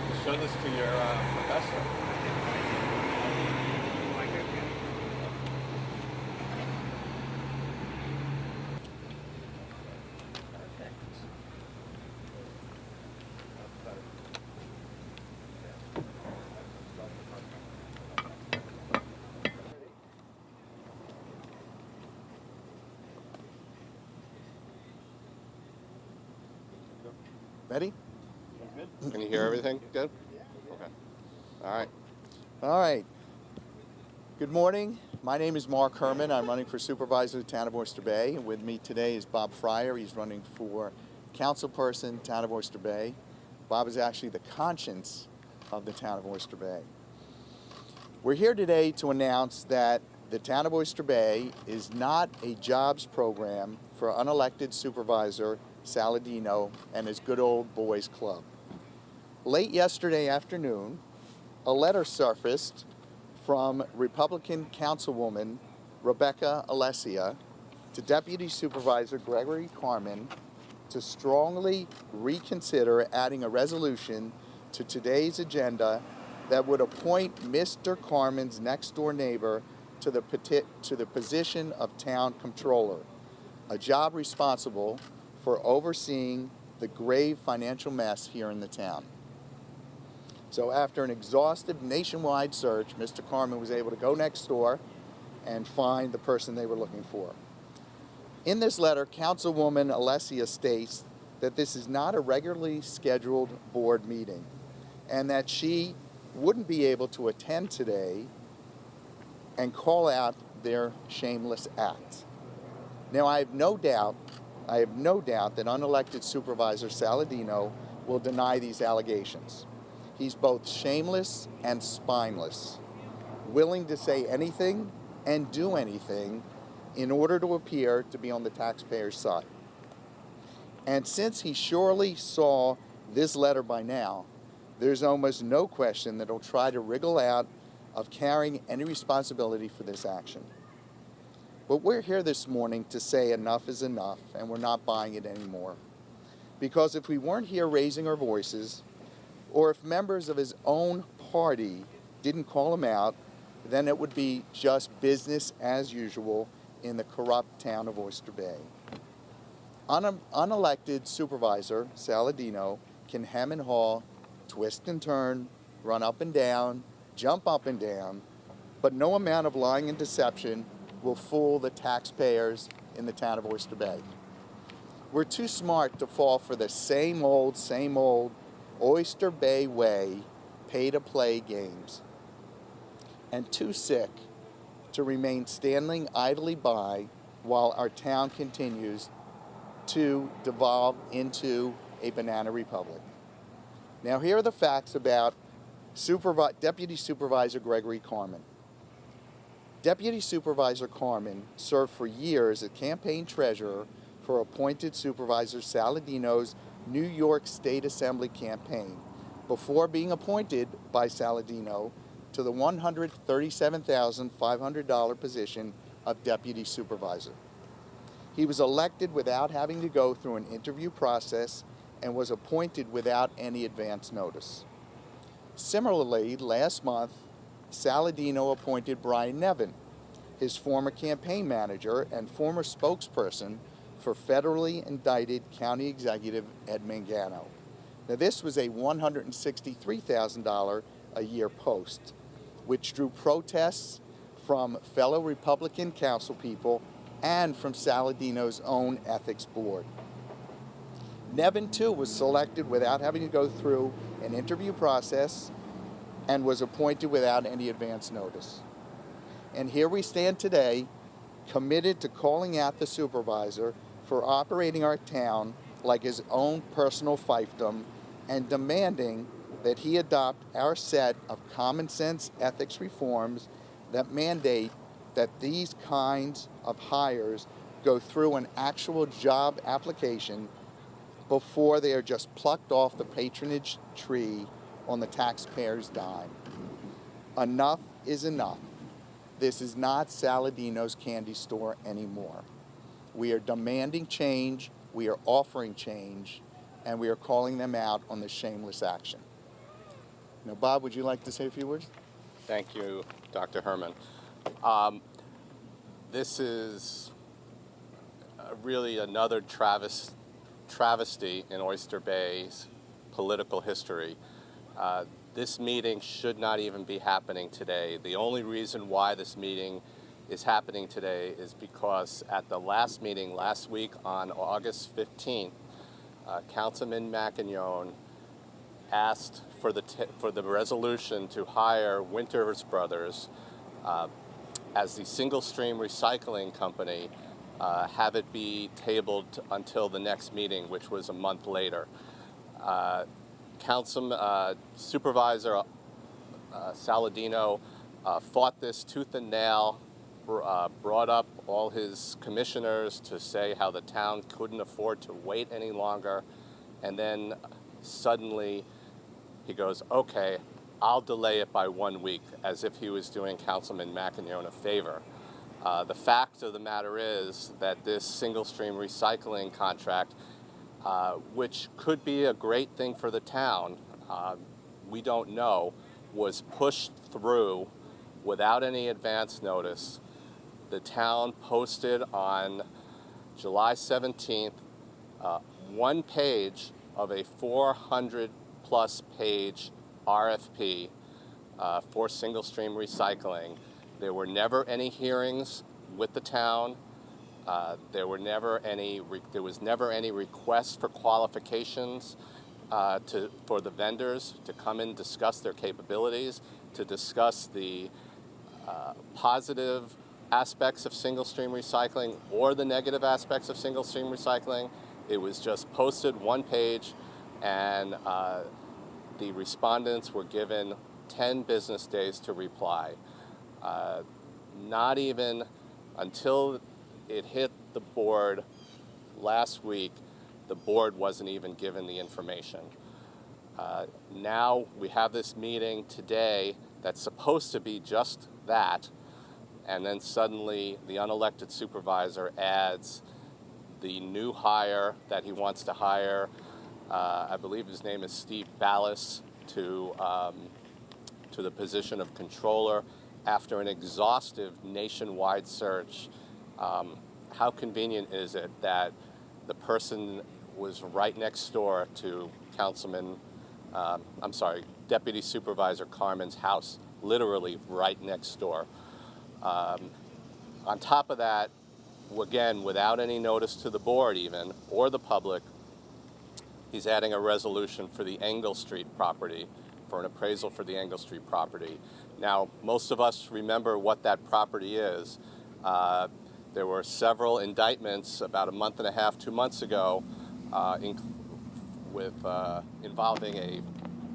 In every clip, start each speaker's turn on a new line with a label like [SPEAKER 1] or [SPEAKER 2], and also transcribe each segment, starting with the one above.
[SPEAKER 1] have to show this to your professor.
[SPEAKER 2] Ready?
[SPEAKER 1] Can you hear everything? Good? Okay. All right.
[SPEAKER 2] All right. Good morning. My name is Marc Herman. I'm running for supervisor of the town of Oyster Bay. And with me today is Bob Freier. He's running for councilperson, town of Oyster Bay. Bob is actually the conscience of the town of Oyster Bay. We're here today to announce that the town of Oyster Bay is not a jobs program for unelected supervisor Saladino and his good old boys club. Late yesterday afternoon, a letter surfaced from Republican Councilwoman Rebecca Alessia to Deputy Supervisor Gregory Carman to strongly reconsider adding a resolution to today's agenda that would appoint Mr. Carman's next-door neighbor to the position of town controller, a job responsible for overseeing the grave financial mess here in the town. So after an exhaustive nationwide search, Mr. Carman was able to go next door and find the person they were looking for. In this letter, Councilwoman Alessia states that this is not a regularly scheduled board meeting and that she wouldn't be able to attend today and call out their shameless act. Now, I have no doubt that unelected Supervisor Saladino will deny these allegations. He's both shameless and spineless, willing to say anything and do anything in order to appear to be on the taxpayer's side. And since he surely saw this letter by now, there's almost no question that he'll try to wriggle out of carrying any responsibility for this action. But we're here this morning to say enough is enough, and we're not buying it anymore. Because if we weren't here raising our voices, or if members of his own party didn't call him out, then it would be just business as usual in the corrupt town of Oyster Bay. Unelected Supervisor Saladino can hem and haw, twist and turn, run up and down, jump up and down, but no amount of lying and deception will fool the taxpayers in the town of Oyster Bay. We're too smart to fall for the same old Oyster Bay way pay-to-play games, and too sick to remain standing idly by while our town continues to devolve into a banana republic. Now, here are the facts about Deputy Supervisor Gregory Carman. Deputy Supervisor Carman served for years as campaign treasurer for appointed Supervisor Saladino's New York State Assembly campaign before being appointed by Saladino to the $137,500 position of Deputy Supervisor. He was elected without having to go through an interview process and was appointed without any advance notice. Similarly, last month, Saladino appointed Brian Nevin, his former campaign manager and former spokesperson for federally indicted county executive Ed Mangano. Now, this was a $163,000 a year post, which drew protests from fellow Republican council people and from Saladino's own ethics board. Nevin, too, was selected without having to go through an interview process and was appointed without any advance notice. And here we stand today, committed to calling out the supervisor for operating our town like his own personal fiefdom and demanding that he adopt our set of common sense ethics reforms that mandate that these kinds of hires go through an actual job application before they are just plucked off the patronage tree on the taxpayer's dime. Enough is enough. This is not Saladino's candy store anymore. We are demanding change, we are offering change, and we are calling them out on this shameless action. Now, Bob, would you like to say a few words?
[SPEAKER 1] Thank you, Dr. Herman. This is really another travesty in Oyster Bay's political history. This meeting should not even be happening today. The only reason why this meeting is happening today is because at the last meeting last week on August 15th, Councilman McInyon asked for the resolution to hire Winters Brothers as the single stream recycling company, have it be tabled until the next meeting, which was a month later. Supervisor Saladino fought this tooth and nail, brought up all his commissioners to say how the town couldn't afford to wait any longer, and then suddenly he goes, okay, I'll delay it by 1 week, as if he was doing Councilman McInyon a favor. The fact of the matter is that this single stream recycling contract, which could be a great thing for the town, we don't know, was pushed through without any advance notice. The town posted on July 17th 1 page of a 400-plus page RFP for single stream recycling. There were never any hearings with the town. There was never any request for qualifications for the vendors to come and discuss their capabilities, to discuss the positive aspects of single stream recycling or the negative aspects of single stream recycling. It was just posted 1 page, and the respondents were given 10 business days to reply. Not even until it hit the board last week, the board wasn't even given the information. Now we have this meeting today that's supposed to be just that, and then suddenly the unelected supervisor adds the new hire that he wants to hire. I believe his name is Steve Ballas, to the position of controller after an exhaustive nationwide search. How convenient is it that the person was right next door to Deputy Supervisor Carman's house, literally right next door. On top of that, again, without any notice to the board even, or the public, he's adding a resolution for the Engle Street property, for an appraisal for the Engle Street property. Now, most of us remember what that property is. There were several indictments about a month and a half, 2 months ago, involving a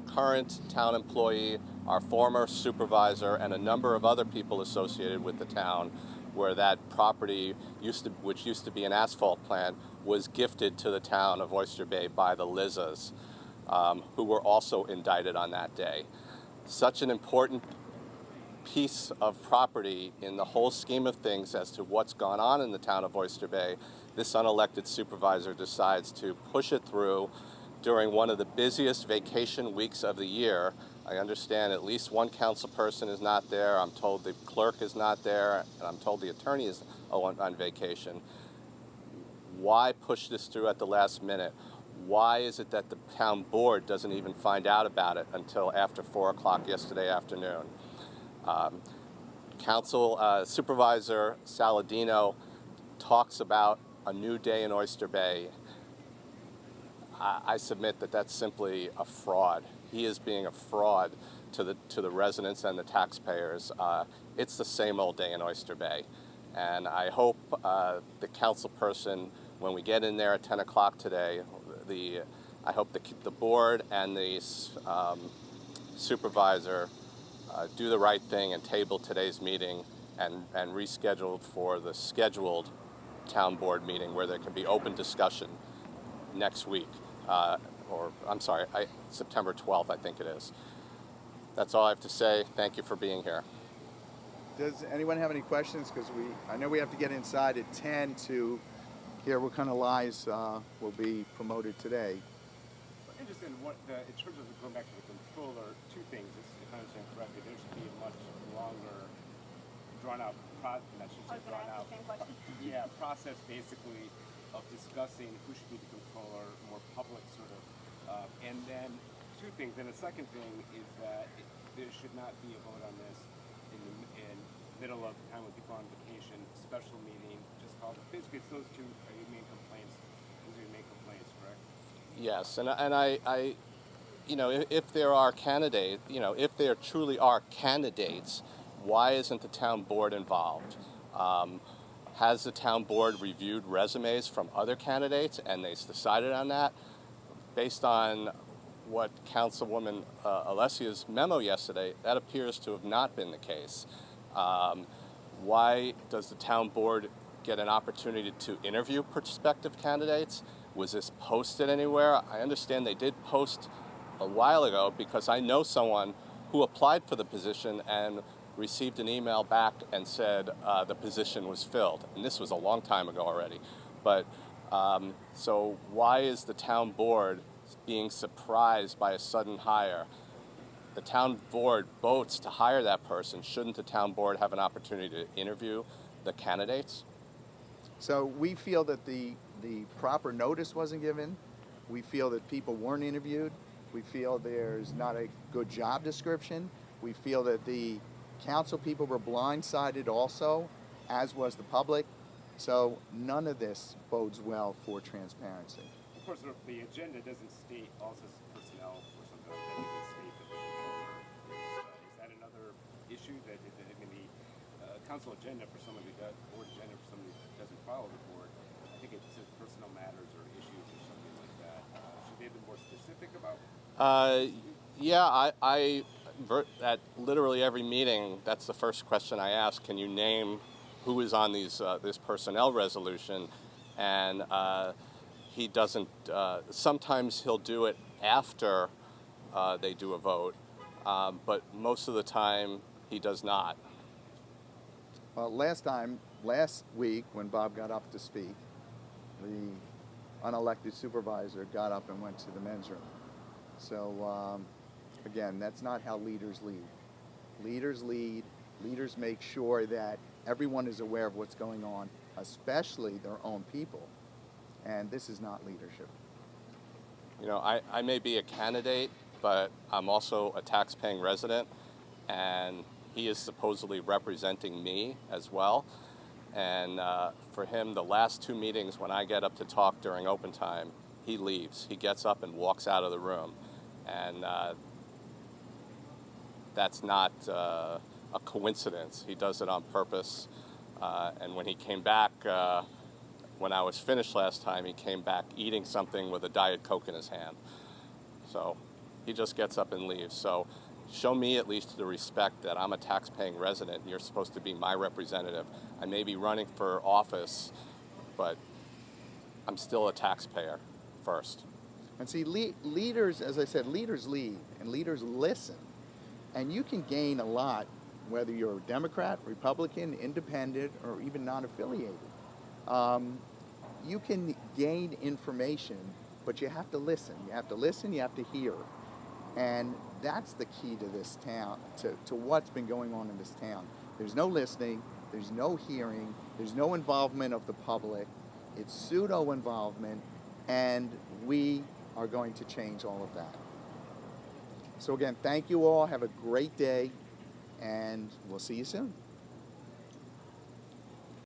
[SPEAKER 1] current town employee, our former supervisor, and a number of other people associated with the town, where that property, which used to be an asphalt plant, was gifted to the town of Oyster Bay by the Lizzas, who were also indicted on that day. Such an important piece of property in the whole scheme of things as to what's gone on in the town of Oyster Bay, this unelected supervisor decides to push it through during one of the busiest vacation weeks of the year. I understand at least one council person is not there. I'm told the clerk is not there, and I'm told the attorney is on vacation. Why push this through at the last minute? Why is it that the town board doesn't even find out about it until after 4 o'clock yesterday afternoon? Supervisor Saladino talks about a new day in Oyster Bay. I submit that that's simply a fraud. He is being a fraud to the residents and the taxpayers. It's the same old day in Oyster Bay. And I hope the council person, when we get in there at 10 o'clock today, I hope the board and the supervisor do the right thing and table today's meeting and reschedule for the scheduled town board meeting where there can be open discussion next week. September 12th, I think it is. That's all I have to say. Thank you for being here.
[SPEAKER 2] Does anyone have any questions? Because I know we have to get inside at 10 to hear what kind of lies will be promoted today.
[SPEAKER 3] I'm just Chairman, in terms of going back to the controller, two things. If I understand correctly, there should be a much longer, drawn-out process basically of discussing who should be the controller, more public sort of. And then two things. And the second thing is that there should not be a vote on this in the middle of the time when people are on vacation. Special meeting, just called. Basically, it's those two are your main complaints. Those are your main complaints, correct?
[SPEAKER 1] Yes, and I if there are candidates, if there truly are candidates, why isn't the town board involved? Has the town board reviewed resumes from other candidates and they decided on that? Based on what Councilwoman Alessia's memo yesterday, that appears to have not been the case. Why does the town board get an opportunity to interview prospective candidates? Was this posted anywhere? I understand they did post a while ago because I know someone who applied for the position and received an email back and said the position was filled. And this was a long time ago already. But so why is the town board being surprised by a sudden hire? The town board votes to hire that person. Shouldn't the town board have an opportunity to interview the candidates?
[SPEAKER 2] So we feel that the proper notice wasn't given. We feel that people weren't interviewed. We feel there's not a good job description. We feel that the council people were blindsided also, as was the public. So none of this bodes well for transparency.
[SPEAKER 3] Of course, the agenda doesn't state also personnel or something like that. It doesn't state that the controller is that another issue? That the council agenda for someone who does, board agenda for somebody who doesn't follow the board, I think it says personnel matters or issues or something like that. Should they have been more specific about?
[SPEAKER 1] Yeah, at literally every meeting, that's the first question I ask. Can you name who is on this personnel resolution? And he doesn't. Sometimes he'll do it after they do a vote, but most of the time he does not.
[SPEAKER 2] Well, last week when Bob got up to speak, the unelected supervisor got up and went to the men's room. So again, that's not how leaders lead. Leaders lead. Leaders make sure that everyone is aware of what's going on, especially their own people. And this is not leadership.
[SPEAKER 1] I may be a candidate, but I'm also a tax-paying resident, and he is supposedly representing me as well. And for him, the last two meetings when I get up to talk during open time, he leaves. He gets up and walks out of the room. And that's not a coincidence. He does it on purpose. And when he came back, when I was finished last time, he came back eating something with a Diet Coke in his hand. So he just gets up and leaves. So show me at least the respect that I'm a tax-paying resident and you're supposed to be my representative. I may be running for office, but I'm still a taxpayer first.
[SPEAKER 2] And see, leaders, as I said, leaders lead and leaders listen. And you can gain a lot whether you're a Democrat, Republican, independent, or even non-affiliated. You can gain information, but you have to listen. You have to listen, you have to hear. And that's the key to this town, to what's been going on in this town. There's no listening, there's no hearing, there's no involvement of the public. It's pseudo-involvement, and we are going to change all of that. So again, thank you all. Have a great day, and we'll see you soon.